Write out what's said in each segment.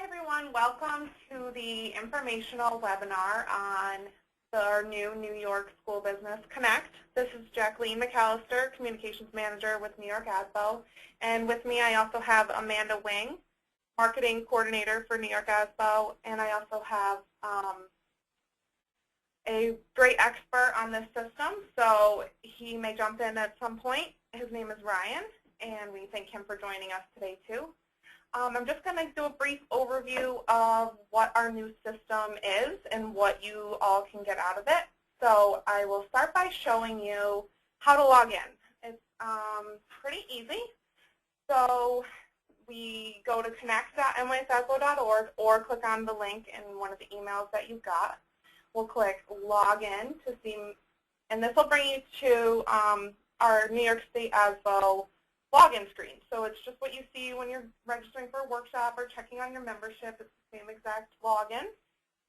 everyone. Welcome to the informational webinar on our new New York School Business Connect. This is Jacqueline McAllister, Communications Manager with New York ASBO. And with me I also have Amanda Wing, Marketing Coordinator for New York ASBO. And I also have a great expert on this system, so he may jump in at some point. His name is Ryan, and we thank him for joining us today too. I'm just going to do a brief overview of what our new system is and what you all can get out of it. So I will start by showing you how to log in. It's pretty easy. So we go to connect.nysasbo.org or click on the link in one of the emails that you got. We'll click Login to see, and this will bring you to our New York State ASBO login screen. So it's just what you see when you're registering for a workshop or checking on your membership. It's the same exact login.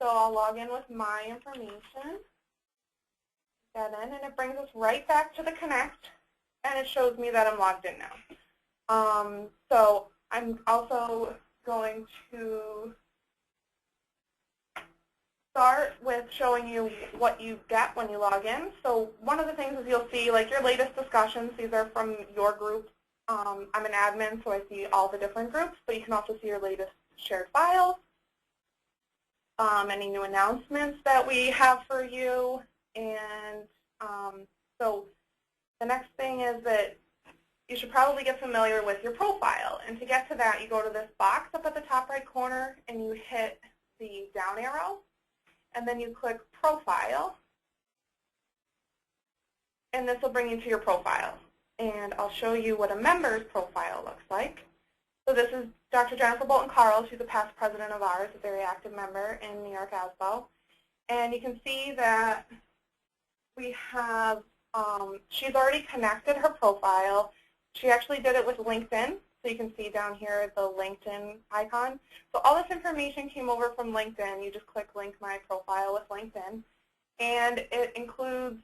So I'll log in with my information. Get in, and it brings us right back to the Connect, and it shows me that I'm logged in now. So I'm also going to start with showing you what you get when you log in. So one of the things is you'll see like your latest discussions. These are from your group. I'm an admin, so I see all the different groups, but you can also see your latest shared files, any new announcements that we have for you. And so the next thing is that you should probably get familiar with your profile. And to get to that, you go to this box up at the top right corner, and you hit the down arrow. And then you click Profile, and this will bring you to your profile. And I'll show you what a member's profile looks like. So this is Dr. Jennifer Bolton-Carl. She's a past president of ours, a very active member in New York ASBO. And you can see that we have, she's already connected her profile. She actually did it with LinkedIn. So you can see down here the LinkedIn icon. So all this information came over from LinkedIn. You just click Link My Profile with LinkedIn. And it includes,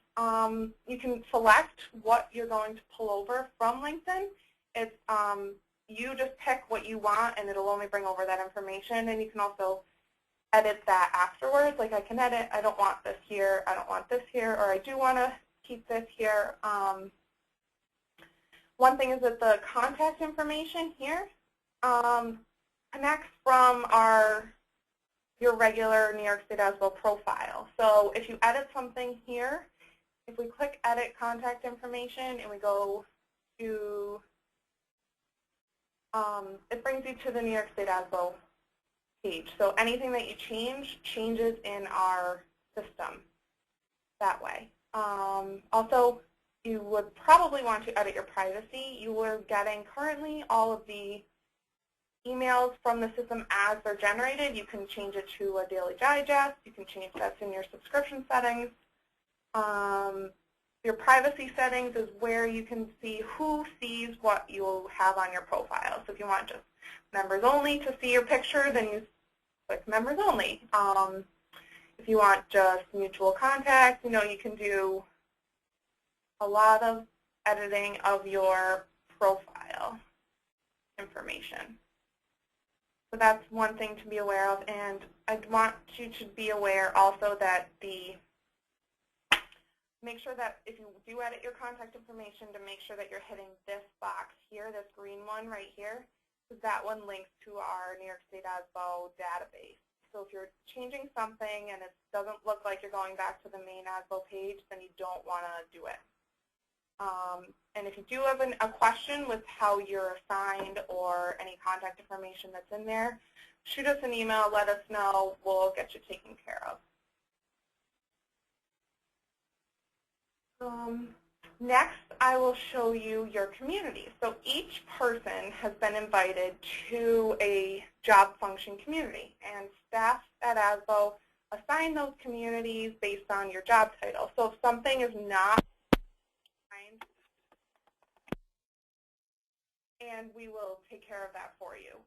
you can select what you're going to pull over from LinkedIn. It's, you just pick what you want, and it'll only bring over that information. And you can also edit that afterwards. Like I can edit, I don't want this here, I don't want this here, or I do want to keep this here. One thing is that the contact information here connects from your regular New York State ASBO profile. So if you edit something here, if we click Edit Contact Information and we go to, it brings you to the New York State ASBO page. So anything that you change changes in our system that way. Also, you would probably want to edit your privacy. You are getting currently all of the emails from the system as they're generated. You can change it to a daily digest. You can change that in your subscription settings. Your privacy settings is where you can see who sees what you have on your profile. So if you want just members only to see your picture, then you click members only. If you want just mutual contacts, you can do a lot of editing of your profile information. So that's one thing to be aware of, and I'd want you to be aware also that make sure that if you do edit your contact information, to make sure that you're hitting this box here, this green one right here, because that one links to our New York State ASBO database. So if you're changing something and it doesn't look like you're going back to the main ASBO page, then you don't want to do it. And if you do have a question with how you're assigned or any contact information that's in there, shoot us an email, let us know, we'll get you taken care of. Next, I will show you your community. So each person has been invited to a job function community, and staff at ASBO assign those communities based on your job title. So if something is not assigned, and we will take care of that for you.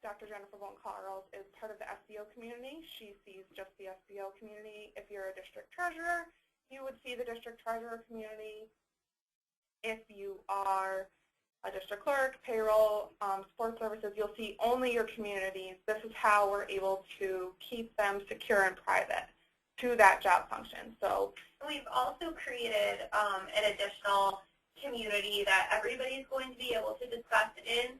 Dr. Jennifer Bolton-Carl is part of the SBO community. She sees just the SBO community. If you're a district treasurer, you would see the district treasurer community. If you are a district clerk, payroll, support services, you'll see only your communities. This is how we're able to keep them secure and private to that job function. So we've also created an additional community that everybody's going to be able to discuss in.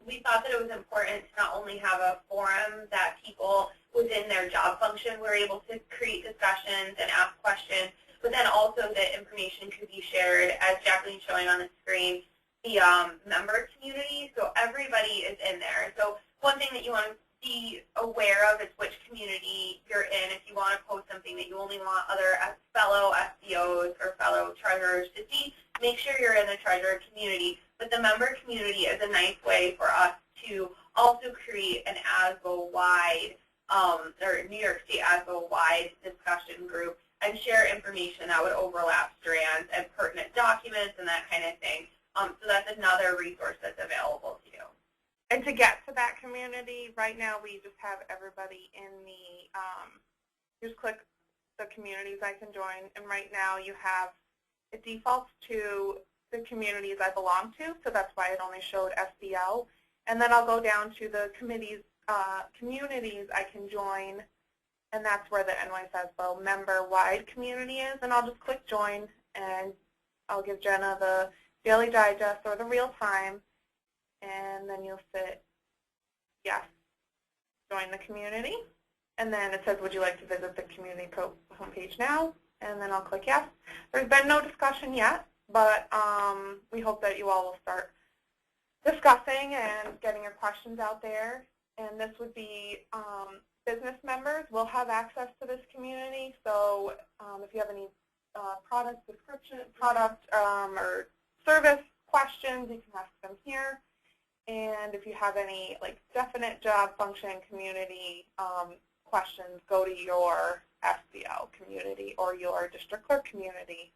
We thought that it was important to not only have a forum that people within their job function were able to create discussions and ask questions, but then also that information could be shared, as Jacqueline's showing on the screen, the member community, so everybody is in there. So one thing that you want to be aware of is which community you're in. If you want to post something that you only want other fellow SBOs or fellow treasurers to see, make sure you're in the treasurer community. But the member community is a nice way for us to also create an ASBO-wide or New York State ASBO-wide discussion group and share information that would overlap strands and pertinent documents and that kind of thing. So that's another resource that's available to you. And to get to that community, right now we just have everybody in the, just click the communities I can join, and right now you have, it defaults to the communities I belong to, so that's why it only showed SBL. And then I'll go down to the communities I can join, and that's where the NYSASBO member-wide community is, and I'll just click join, and I'll give Jenna the daily digest or the real time, and then you'll sit yes, join the community, and then it says, would you like to visit the community homepage now? And then I'll click yes. There's been no discussion yet, but we hope that you all will start discussing and getting your questions out there. And this would be business members will have access to this community. So if you have any product description, or service questions, you can ask them here. And if you have any like definite job function community questions, go to your SBL community or your district clerk community.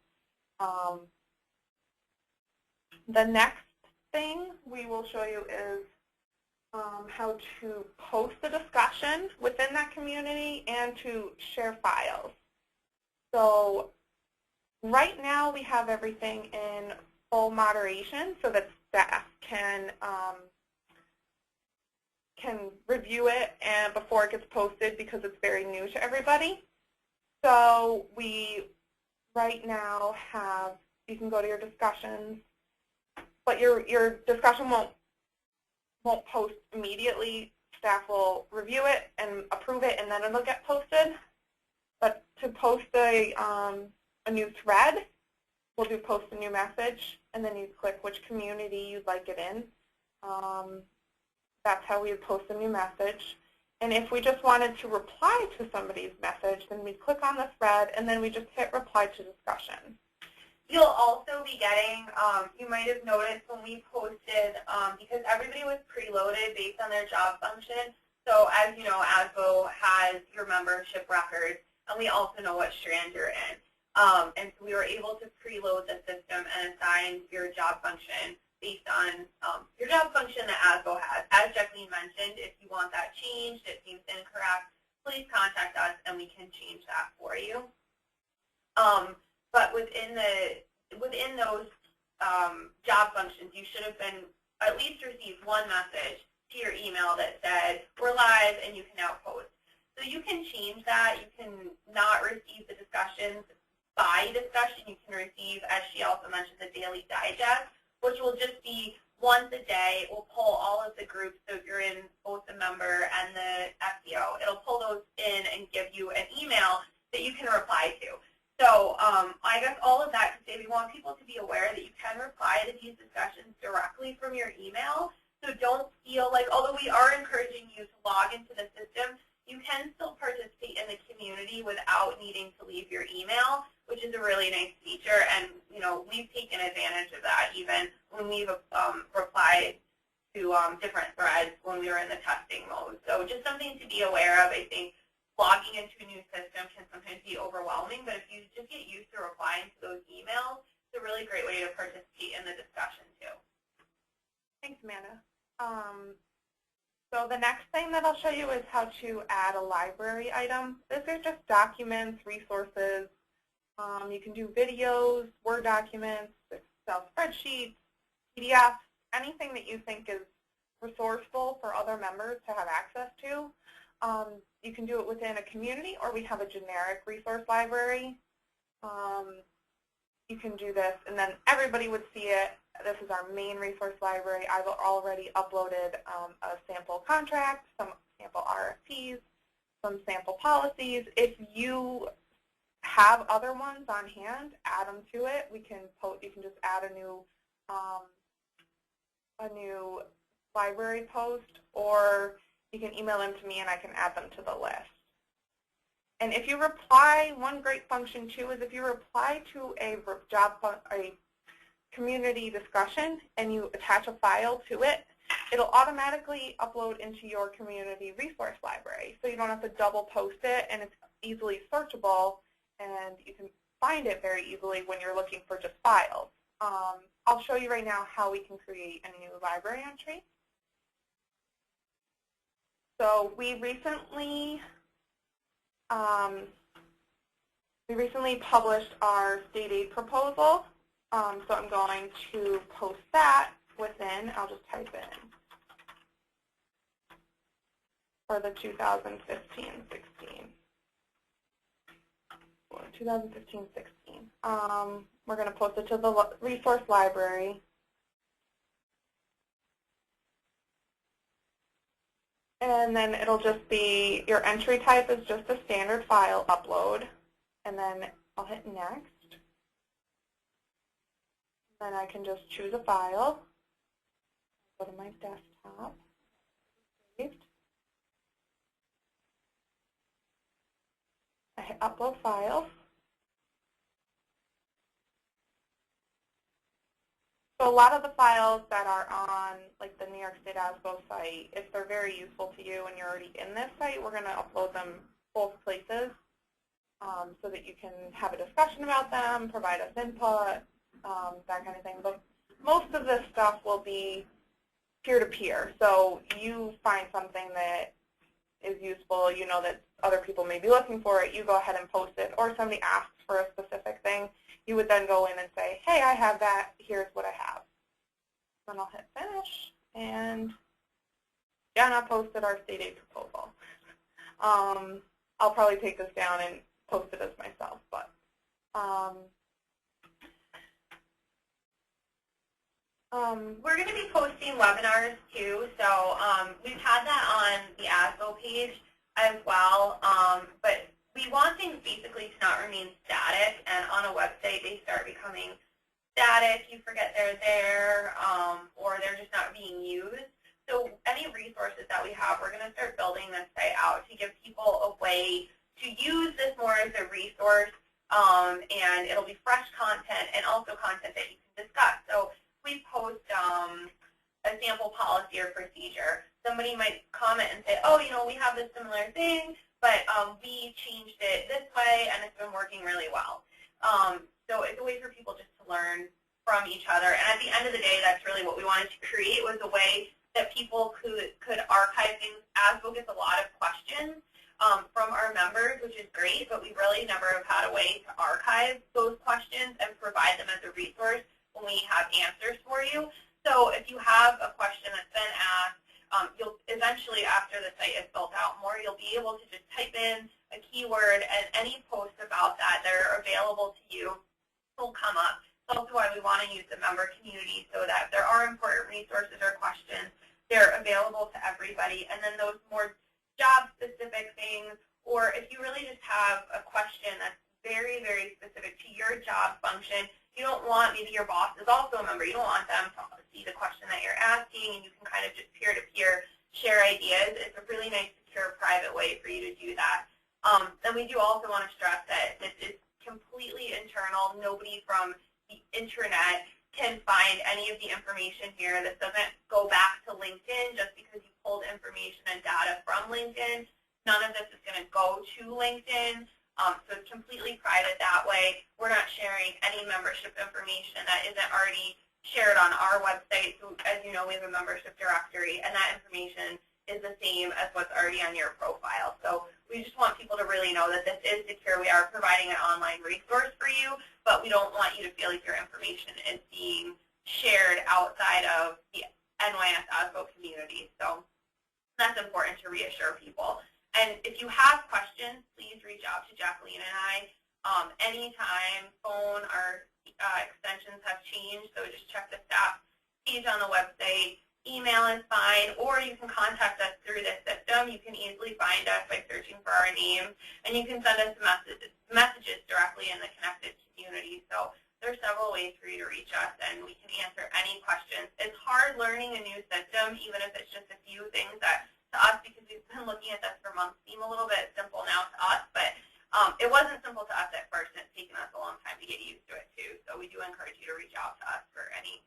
The next thing we will show you is how to post the discussion within that community and to share files. So right now we have everything in full moderation so that staff can review it and before it gets posted because it's very new to everybody. So we right now have, you can go to your discussions, but your discussion won't post immediately. Staff will review it and approve it, and then it'll get posted. But to post a new thread, we'll do post a new message, and then you click which community you'd like it in. That's how we would post a new message. And if we just wanted to reply to somebody's message, then we click on the thread, and then we just hit reply to discussion. You'll also be getting, you might have noticed when we posted, because everybody was preloaded based on their job function. So as you know, ASBO has your membership records, and we also know what strand you're in. And so we were able to preload the system and assign your job function based on your job function that ASBO has. As Jacqueline mentioned, if you want that changed, it seems incorrect, please contact us and we can change that for you. But within those job functions, you should have been at least received one message to your email that said, we're live and you can now post. So you can change that. You can not receive the discussions by discussion. You can receive, as she also mentioned, the daily digest, which will just be once a day. We'll pull all of the groups, so if you're in both the member and the SBO, it'll pull those in and give you an email that you can reply to. So I guess all of that to say we want people to be aware that you can reply to these discussions directly from your email. So don't feel like, although we are encouraging you to log into the system, you can still participate in the community without needing to leave your email, which is a really nice feature. And you know, we've taken advantage of that even when we've replied to different threads when we were in the testing mode. So just something to be aware of. I think logging into a new system can sometimes be overwhelming, but if you just get used to replying to those emails, it's a really great way to participate in the discussion too. Thanks, Amanda. So the next thing that I'll show you is how to add a library item. These are just documents, resources. You can do videos, Word documents, Excel spreadsheets, PDFs, anything that you think is resourceful for other members to have access to. You can do it within a community, or we have a generic resource library. You can do this, and then everybody would see it. This is our main resource library. I've already uploaded a sample contract, some sample RFPs, some sample policies. If you have other ones on hand, add them to it. You can just add a new library post, or you can email them to me and I can add them to the list. And if you reply, one great function too is if you reply to a community discussion and you attach a file to it, it'll automatically upload into your community resource library. So you don't have to double post it, and it's easily searchable, and you can find it very easily when you're looking for just files. I'll show you right now how we can create a new library entry. So we recently published our state aid proposal. So I'm going to post that within, I'll just type in, for the 2015-16. Or 2015-16. We're going to post it to the resource library. And then it'll just be, your entry type is just a standard file upload. And then I'll hit next. Then I can just choose a file. Go to my desktop. Saved. I hit upload file. So a lot of the files that are on like the New York State ASBO site, if they're very useful to you and you're already in this site, we're going to upload them both places so that you can have a discussion about them, provide us input, that kind of thing. But most of this stuff will be peer-to-peer. So you find something that is useful, you know that other people may be looking for it, you go ahead and post it, or somebody asks for a specific thing, you would then go in and say, hey, I have that, here's what I have. Then I'll hit finish, and Jenna posted our state aid proposal. I'll probably take this down and post it as myself, but we're going to be posting webinars too, so we've had that on the ASBO page as well, but we want things basically to not remain static, and on a website they start becoming static, you forget they're there, or they're just not being used. So any resources that we have, we're going to start building this site out to give people a way to use this more as a resource, and it'll be fresh content and also content that you can discuss. So we post a sample policy or procedure. Somebody might comment and say, oh, you know, we have this similar thing, but we changed it this way, and it's been working really well. So it's a way for people just to learn from each other. And at the end of the day, that's really what we wanted to create, was a way that people could archive things. ASBO gets a lot of questions from our members, which is great, but we really never have had a way to archive those questions and provide them as a resource when we have answers for you. So if you have a question that's been asked, you'll eventually, after the site is built out more, you'll be able to just type in a keyword, and any posts about that are available to you will come up. It's also why we want to use the member community, so that if there are important resources or questions, they're available to everybody. And then those more job-specific things, or if you really just have a question that's very, very specific to your job function, you don't want, maybe your boss is also a member, you don't want them to see the question that you're asking, and you can kind of just peer-to-peer share ideas. It's a really nice, secure, private way for you to do that. And we do also want to stress that this is completely internal. Nobody from the internet can find any of the information here. This doesn't go back to LinkedIn just because you pulled information and data from LinkedIn. None of this is going to go to LinkedIn. So it's completely private that way. We're not sharing any membership information that isn't already shared on our website. So as you know, we have a membership directory, and that information is the same as what's already on your profile. So we just want people to really know that this is secure. We are providing an online resource for you, but we don't want you to feel like your information is being shared outside of the NYSASBO community. So that's important to reassure people. And if you have questions, please reach out to Jacqueline and I. Anytime. Phone or extensions have changed, so just check the staff page on the website. Email is fine, or you can contact us through the system. You can easily find us by searching for our name, and you can send us messages directly in the connected community. So there's several ways for you to reach us, and we can answer any questions. It's hard learning a new system, even if it's just a few things that to us, because we've been looking at this for months, seem a little bit simple now to us, but it wasn't simple to us at first, and it's taken us a long time to get used to it too. So we do encourage you to reach out to us for any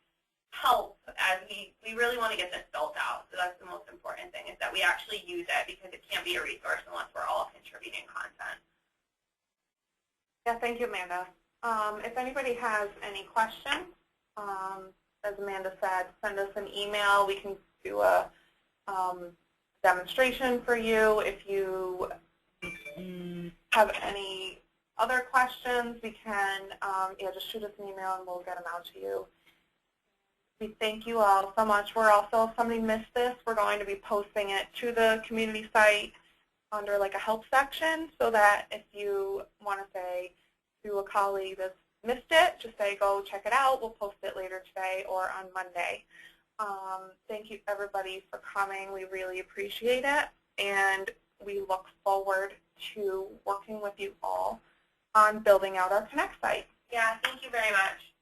help, as we really want to get this built out. So that's the most important thing, is that we actually use it, because it can't be a resource unless we're all contributing content. Yeah, thank you, Amanda. If anybody has any questions, as Amanda said, send us an email. We can do a demonstration for you. If you have any other questions, we can just shoot us an email and we'll get them out to you. We thank you all so much. We're also, if somebody missed this, we're going to be posting it to the community site under like a help section, so that if you want to say to a colleague that's missed it, just say go check it out. We'll post it later today or on Monday. Thank you everybody for coming. We really appreciate it, and we look forward to working with you all on building out our Connect site. Yeah, thank you very much.